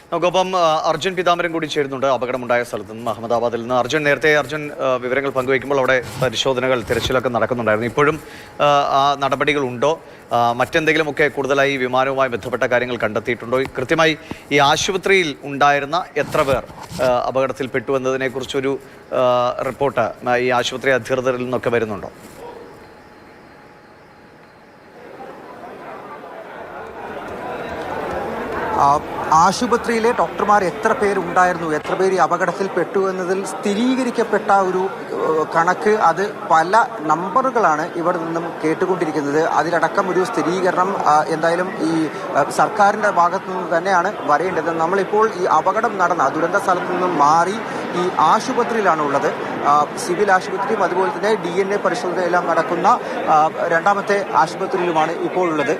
നമുക്കൊപ്പം അർജുൻ പീതാംബരൻ കൂടി ചേരുന്നുണ്ട് അപകടമുണ്ടായ സ്ഥലത്ത് നിന്ന് അഹമ്മദാബാദിൽ നിന്ന്. അർജുൻ വിവരങ്ങൾ പങ്കുവയ്ക്കുമ്പോൾ അവിടെ പരിശോധനകൾ തിരച്ചിലൊക്കെ നടക്കുന്നുണ്ടായിരുന്നു. ഇപ്പോഴും ആ നടപടികൾ ഉണ്ടോ? മറ്റെന്തെങ്കിലുമൊക്കെ കൂടുതലായി വിമാനവുമായി ബന്ധപ്പെട്ട കാര്യങ്ങൾ കണ്ടെത്തിയിട്ടുണ്ടോ? കൃത്യമായി ഈ ആശുപത്രിയിൽ ഉണ്ടായിരുന്ന എത്ര പേർ അപകടത്തിൽപ്പെട്ടു എന്നതിനെക്കുറിച്ചൊരു റിപ്പോർട്ട് ഈ ആശുപത്രി അധികൃതരിൽ നിന്നൊക്കെ വരുന്നുണ്ടോ? ആശുപത്രിയിലെ ഡോക്ടർമാർ എത്ര പേരുണ്ടായിരുന്നു, എത്ര പേര് അപകടത്തിൽപ്പെട്ടു എന്നതിൽ സ്ഥിരീകരിക്കപ്പെട്ട ഒരു കണക്ക്, അത് പല നമ്പറുകളാണ് ഇവിടെ നിന്നും കേട്ടുകൊണ്ടിരിക്കുന്നത്. അതിലടക്കം ഒരു സ്ഥിരീകരണം എന്തായാലും ഈ സർക്കാരിൻ്റെ ഭാഗത്തു നിന്ന് തന്നെയാണ് വരേണ്ടത്. നമ്മളിപ്പോൾ ഈ അപകടം നടന്ന ദുരന്ത സ്ഥലത്തു നിന്നും മാറി ഈ ആശുപത്രിയിലാണ് ഉള്ളത്. സിവിൽ ആശുപത്രിയും അതുപോലെ തന്നെ DNA പരിശോധനയെല്ലാം നടക്കുന്ന രണ്ടാമത്തെ ആശുപത്രിയിലുമാണ് ഇപ്പോൾ ഉള്ളത്.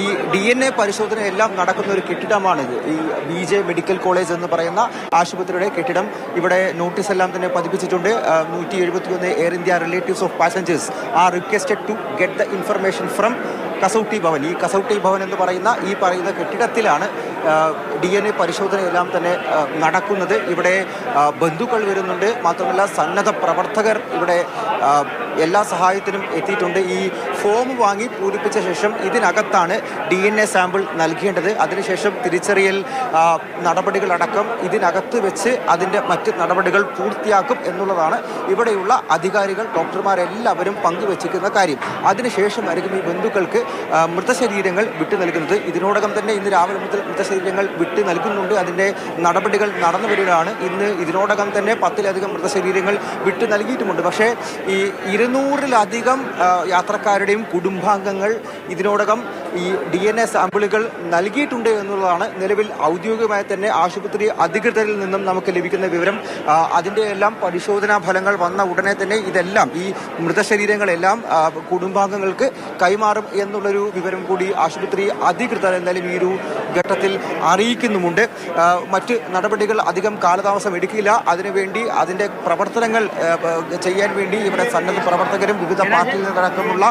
ഈ DNA പരിശോധനയെല്ലാം നടക്കുന്ന ഒരു കെട്ടിടമാണിത്. ഈ BJ മെഡിക്കൽ കോളേജ് എന്ന് പറയുന്ന ആശുപത്രിയുടെ കെട്ടിടം. ഇവിടെ നോട്ടീസ് എല്ലാം തന്നെ പതിപ്പിച്ചിട്ടുണ്ട്. 171 Air India relatives of passengers are requested to get the information from Kasauti Bhavan. ഈ കസൗട്ടി ഭവൻ എന്ന് പറയുന്ന കെട്ടിടത്തിലാണ് DNA പരിശോധനയെല്ലാം തന്നെ നടക്കുന്നത്. ഇവിടെ ബന്ധുക്കൾ വരുന്നുണ്ട്, മാത്രമല്ല സന്നദ്ധ പ്രവർത്തകർ ഇവിടെ എല്ലാ സഹായത്തിനും എത്തിയിട്ടുണ്ട്. ഈ ഫോം വാങ്ങി പൂരിപ്പിച്ച ശേഷം ഇതിനകത്താണ് DNA സാമ്പിൾ നൽകേണ്ടത്. അതിനുശേഷം തിരിച്ചറിയൽ നടപടികളടക്കം ഇതിനകത്ത് വെച്ച് അതിൻ്റെ മറ്റ് നടപടികൾ പൂർത്തിയാക്കും എന്നുള്ളതാണ് ഇവിടെയുള്ള അധികാരികൾ, ഡോക്ടർമാരെല്ലാവരും പങ്കുവച്ചിരിക്കുന്ന കാര്യം. അതിനുശേഷമായിരിക്കും ഈ ബന്ധുക്കൾക്ക് മൃതശരീരങ്ങൾ വിട്ടു നൽകുന്നത്. ഇതിനോടകം തന്നെ ഇന്ന് രാവിലെ മുതൽ മൃതശരീരങ്ങൾ വിട്ടു നൽകുന്നുണ്ട്. അതിൻ്റെ നടപടികൾ നടന്നു വരികയാണ്. ഇന്ന് ഇതിനോടകം തന്നെ 10-ലധികം മൃതശരീരങ്ങൾ വിട്ടു നൽകിയിട്ടുമുണ്ട്. പക്ഷേ ഈ 200-ലധികം യാത്രക്കാരുടെയും കുടുംബാംഗങ്ങൾ ഇതിനോടകം ഈ DNA സാമ്പിളുകൾ നൽകിയിട്ടുണ്ട് എന്നുള്ളതാണ് നിലവിൽ ഔദ്യോഗികമായി തന്നെ ആശുപത്രി അധികൃതരിൽ നിന്നും നമുക്ക് ലഭിക്കുന്ന വിവരം. അതിൻ്റെ എല്ലാം പരിശോധനാ ഫലങ്ങൾ വന്ന ഉടനെ തന്നെ ഇതെല്ലാം ഈ മൃതശരീരങ്ങളെല്ലാം കുടുംബാംഗങ്ങൾക്ക് കൈമാറും എന്നുള്ളൊരു വിവരം കൂടി ആശുപത്രി അധികൃതർ എന്തായാലും ഈ ഒരു ഘട്ടത്തിൽ അറിയിക്കുന്നുമുണ്ട്. മറ്റ് നടപടികൾ അധികം കാലതാമസം എടുക്കില്ല. അതിനുവേണ്ടി അതിൻ്റെ പ്രവർത്തനങ്ങൾ ചെയ്യാൻ വേണ്ടി ഇവിടെ സന്നദ്ധ പ്രവർത്തകരും വിവിധ പാർട്ടിയിൽ നിന്നടക്കമുള്ള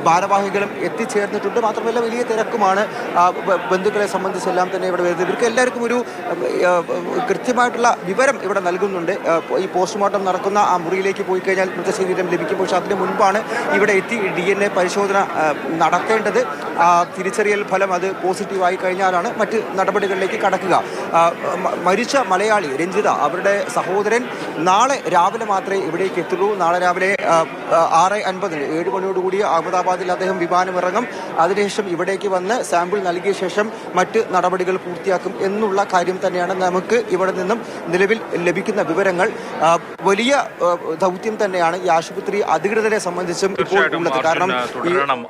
ഭാരവാഹികളും എത്തിച്ചേർന്നിട്ടുണ്ട്. മാത്രമല്ല വലിയ തിരക്കുമാണ് ബന്ധുക്കളെ സംബന്ധിച്ചെല്ലാം തന്നെ ഇവിടെ വരുന്നത്. ഇവർക്ക് എല്ലാവർക്കും ഒരു കൃത്യമായിട്ടുള്ള വിവരം ഇവിടെ നൽകുന്നുണ്ട്. ഈ പോസ്റ്റ്മോർട്ടം നടക്കുന്ന ആ മുറിയിലേക്ക് പോയി കഴിഞ്ഞാൽ മൃതശരീരം ലഭിക്കും. പക്ഷേ അതിന് മുൻപാണ് ഇവിടെ എത്തി DNA പരിശോധന നടത്തേണ്ടത്. തിരിച്ചറിയൽ ഫലം അത് പോസിറ്റീവായി കഴിഞ്ഞാലാണ് മറ്റ് നടപടികളിലേക്ക് കടക്കുക. മരിച്ച മലയാളി രഞ്ജിത, അവരുടെ സഹോദരൻ നാളെ രാവിലെ മാത്രമേ ഇവിടേക്ക് എത്തുള്ളൂ. നാളെ രാവിലെ 6:50 7 മണിയോടുകൂടി അഹമ്മദാബാദിൽ അദ്ദേഹം വിമാനമിറങ്ങും. അതിനുശേഷം ഇവിടേക്ക് വന്ന് സാമ്പിൾ നൽകിയ ശേഷം മറ്റ് നടപടികൾ പൂർത്തിയാക്കും എന്നുള്ള കാര്യം തന്നെയാണ് നമുക്ക് ഇവിടെ നിന്നും നിലവിൽ ലഭിക്കുന്ന വിവരങ്ങൾ. വലിയ ദൗത്യം തന്നെയാണ് ഈ ആശുപത്രി അധികൃതരെ സംബന്ധിച്ചും ഇപ്പോൾ ഉള്ളത്. കാരണം